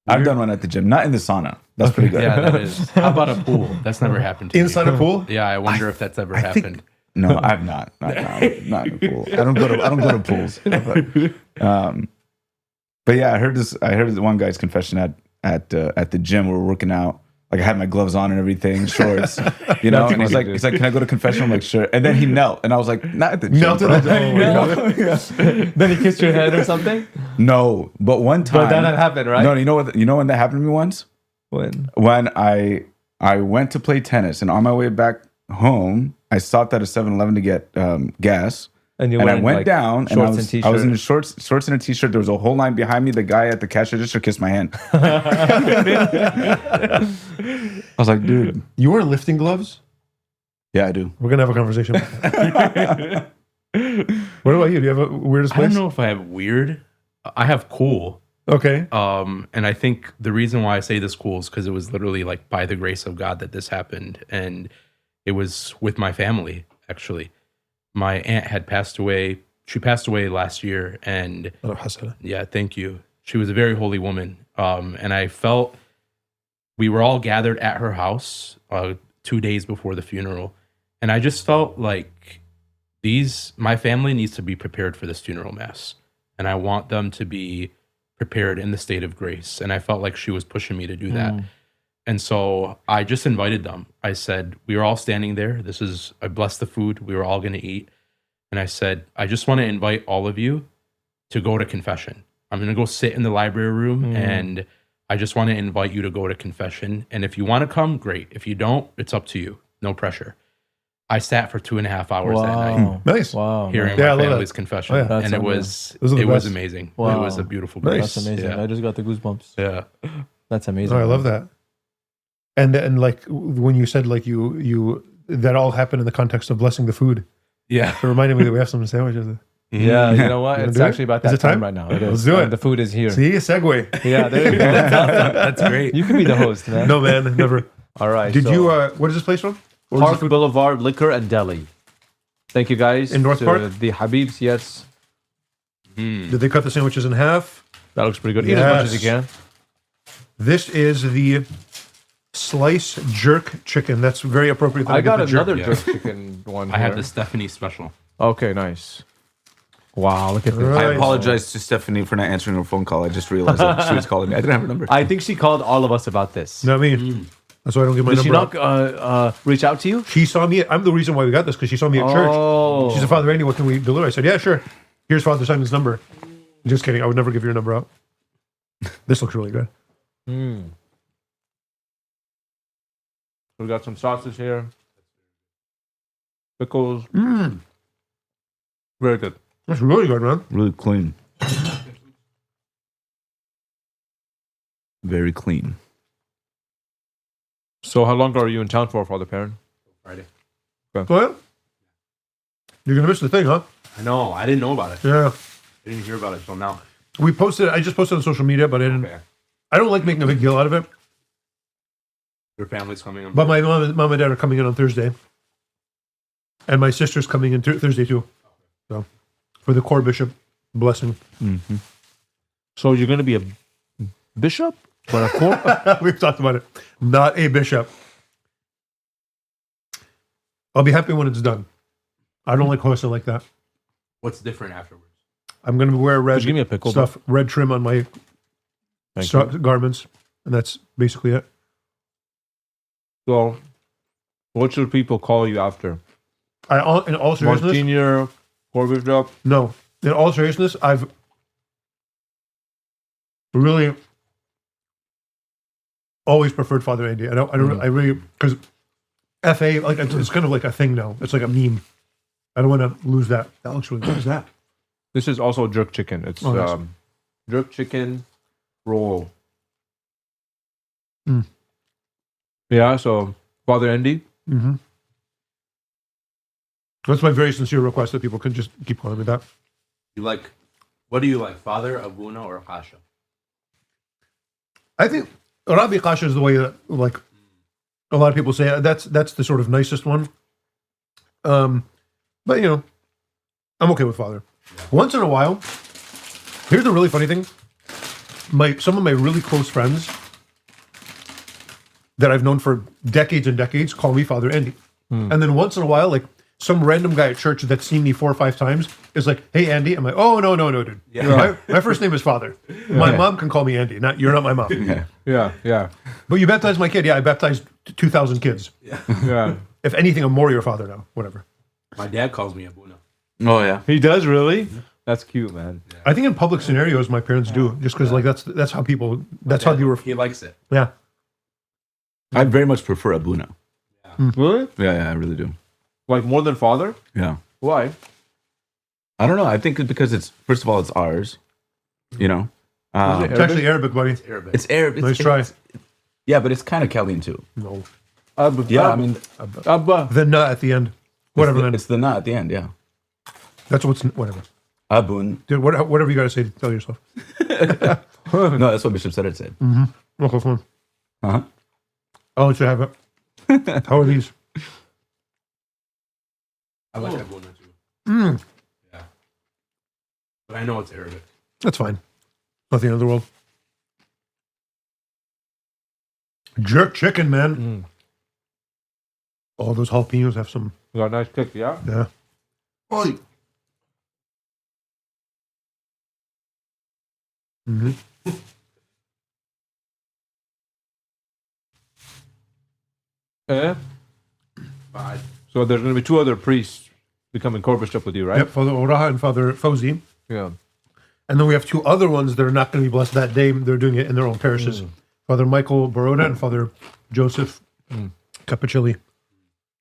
I've done one at the gym, not in the sauna. That's pretty good. Yeah, that is. How about a pool? That's never happened to Inside me. a pool? Yeah, I wonder if that's ever I think- happened. No, I've not. Not in a pool. I don't go to pools. But yeah, I heard this one guy's confession at the gym where we're working out. Like I had my gloves on and everything, shorts, and he's like, can I go to confession? I'm like, sure. And then he knelt, and I was like, not at the gym. Knelt bro. at the Then he kissed your head or something? No, but one time. But that happened, right? No, you know when that happened to me once? When? When I went to play tennis, and on my way back home, I stopped at a 7-Eleven to get gas. And you And I wearing, went like, down, and shorts and I was in t-shirt? a shorts and a t-shirt. There was a whole line behind me. The guy at the cash register kissed my hand. I was like, dude, You wear lifting gloves? yeah, I do. We're going to have a conversation. What about you? Do you have a weirdest I don't place? know if I have weird. I have cool. Okay. And I think the reason why I say this cool is because it was literally like by the grace of God that this happened. And it was with my family, actually. My aunt had passed away. She passed away last year. And yeah, thank you. She was a very holy woman. And I felt we were all gathered at her house 2 days before the funeral. And I just felt like my family needs to be prepared for this funeral mass. And I want them to be prepared in the state of grace. And I felt like she was pushing me to do that. And so I just invited them. I said, we were all standing there. I blessed the food. We were all going to eat. And I said, I just want to invite all of you to go to confession. I'm going to go sit in the library room and I just want to invite you to go to confession. And if you want to come, great. If you don't, it's up to you. No pressure. I sat for 2.5 hours that night. Nice. Wow. Hearing Yeah, I my love family's that. confession. Oh, yeah. And That's it was Those are the best. amazing. Wow. It was a beautiful Nice. grace. That's amazing. Yeah. I just got the goosebumps. Yeah. That's That's amazing. Oh, I love that. And like when you said like you that all happened in the context of blessing the food. Yeah. It reminded me that we have some sandwiches. Yeah, you know what? You wanna It's do it? actually about Is that it time? time right now. It is. Let's do it. And the food is here. See, a segue. Yeah, there you go. That's great. You can be the host, man. No, man, never. All right. Did so, you? What is this place from? Where's the Park food? Boulevard Liquor and Deli. Thank you guys. In North To Park? The Habibs, yes. Did they cut the sandwiches in half? That looks pretty good. Eat as much as you Yes. can. This is the slice jerk chicken. That's very appropriate. That I get got the jerk. another Yeah. jerk chicken one. I had here. the Stephanie special. Okay, nice. Wow, look at this. Right. I apologize to Stephanie for not answering her phone call. I just realized that she was calling me. I didn't have her number. I think she called all of us about this. Not me. That's why I don't get my Did she number. not out. reach out to you? She saw me. I'm the reason why we got this because she saw me at church. Oh. She said, "Father Randy, what can we deliver?" I said, "Yeah, sure. Here's Father Simon's number." Just kidding. I would never give your number out. This looks really good. We got some sausage here. Pickles. Very good. That's really good, man. Really clean. Very clean. So how long are you in town for, Father Perrin? Friday. Oh, yeah? You're gonna miss the thing, huh? I know. I didn't know about it. Yeah. I didn't hear about it till now. We posted. I just posted on social media, but I didn't. Okay. I don't like making a big deal out of it. Your family's coming. But my mom and dad are coming in on Thursday, and my sister's coming in Thursday too. So, for the core bishop blessing, So you're going to be a bishop? Or a court? we've talked about it. Not a bishop. I'll be happy when it's done. I don't like hosting like that. What's different afterwards? I'm going to wear red Could you give me a pickle, stuff, red trim on my Thank you. garments, and that's basically it. So what should people call you after? In all seriousness, Monsignor, core bishop? no. In all seriousness, I've really always preferred Father Andy. I really, because FA, like, it's kind of like a thing now. It's like a meme. I don't want to lose that. That looks really good. What is that? This is also jerk chicken. It's Oh, nice. jerk chicken roll. Mm. Yeah, so Father Andy. Mm-hmm. That's my very sincere request that people can just keep calling me that. You like? What do you like? Father, Abuna, or Akasha? I think Rabbi Kasha is the way that, like, a lot of people say that's the sort of nicest one. But you know, I'm okay with Father. Once in a while, here's the really funny thing. Some of my really close friends that I've known for decades and decades call me Father Andy. And then once in a while, like some random guy at church that's seen me 4 or 5 times is like, "Hey Andy." I'm like, "Oh no, dude. Yeah. My first name is Father. My mom can call me Andy. You're not my mom." Yeah. But you baptized my kid. Yeah, I baptized 2,000 kids. Yeah. If anything, I'm more your father now. Whatever. My dad calls me Abuna. Oh, yeah. He does really? That's cute, man. I think in public scenarios, my parents do, just because like that's how people. That's how they were. He likes it. Yeah. I very much prefer Abuna. Really? Yeah, I really do. Like more than father? Yeah. Why? I don't know. I think it's because it's, first of all, it's ours. You know? Is It's actually Arabic, buddy. Arabic. It's Arab. Nice try. Yeah, but it's kind of Chaldean too. No. Yeah, I mean, Abba. The nut at the end. Whatever. Then it's the na at the end, yeah. that's what's whatever. Abun. Dude, whatever you got to say to tell yourself. No, that's what Bishop Sutter said. Okay, fine. Uh-huh. I'll let you have it. How are these? I like Abuna too. Yeah. But I know it's Arabic. That's fine. Not the end of the world. Jerk chicken, man. All those jalapenos have some. You got a nice kick, yeah? Yeah. Oi. Mm-hmm. Eh? But So there's going to be 2 other priests becoming core bishop with you, right? Yep, Father Oraha and Father Fauzi. Yeah. And then we have 2 other ones that are not going to be blessed that day. They're doing it in their own parishes. Father Michael Baroda and Father Joseph Capicilli.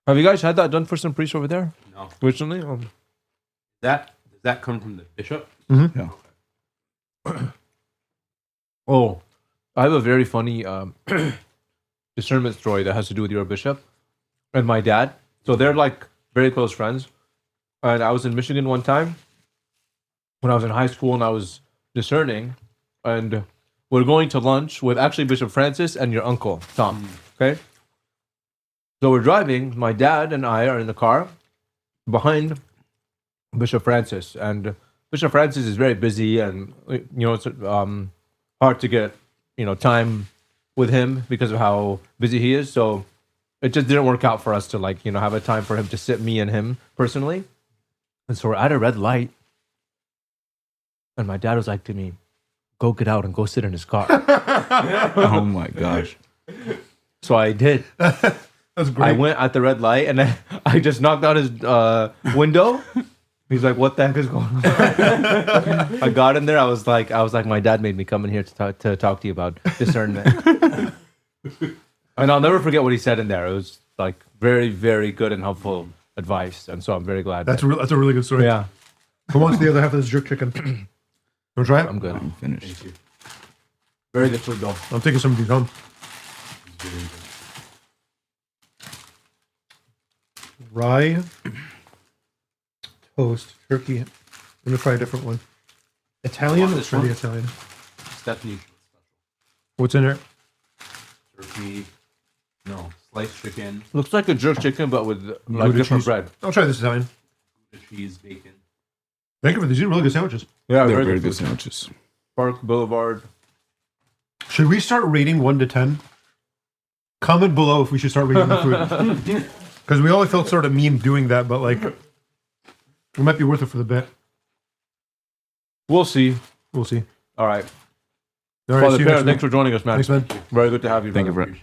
Have you guys had that done for some priests over there no. recently? Does that come from the bishop? Yeah. Oh, I have a very funny discernment story that has to do with your bishop and my dad. So they're like very close friends. And I was in Michigan one time when I was in high school and I was discerning. And we're going to lunch with actually Bishop Francis and your uncle, Tom. Okay? So we're driving. My dad and I are in the car behind Bishop Francis. And Bishop Francis is very busy and, it's hard to get, time with him because of how busy he is. So it just didn't work out for us to have a time for him to sit me and him personally. And so we're at a red light. And my dad was like to me, go get out and go sit in his car. Oh my gosh. So I did. That's great. I went at the red light and I just knocked out his window. He's like, what the heck is going on? I got in there. I was like, my dad made me come in here to talk to you about discernment. And I'll never forget what he said in there. It was like very, very good and helpful advice. And so I'm very glad. That's a really good story. Yeah. Who wants the other half of this jerk chicken? Want to try it? I'm good. I'm finished. Very good food though. I'm taking some of these home. Rye, toast, turkey. I'm gonna try a different one. Italian. Let's try the Italian. Stephanie. What's in there? Turkey. No. Sliced chicken. Looks like a jerk chicken, but with like Gouda different cheese. bread. I'll try this Italian. Cheese, bacon. Thank you for these. These are really good sandwiches. Yeah, They're very food. good sandwiches. Park Boulevard. Should we start rating 1 to 10? Comment below if we should start rating the food. Because we always felt sort of mean doing that, but like, it might be worth it for the bit. We'll see. We'll see. All right. All right, Father see you Perrin, next thanks week. for joining us, man. Thanks, man. Very good to have you. Thank you, brother. bro.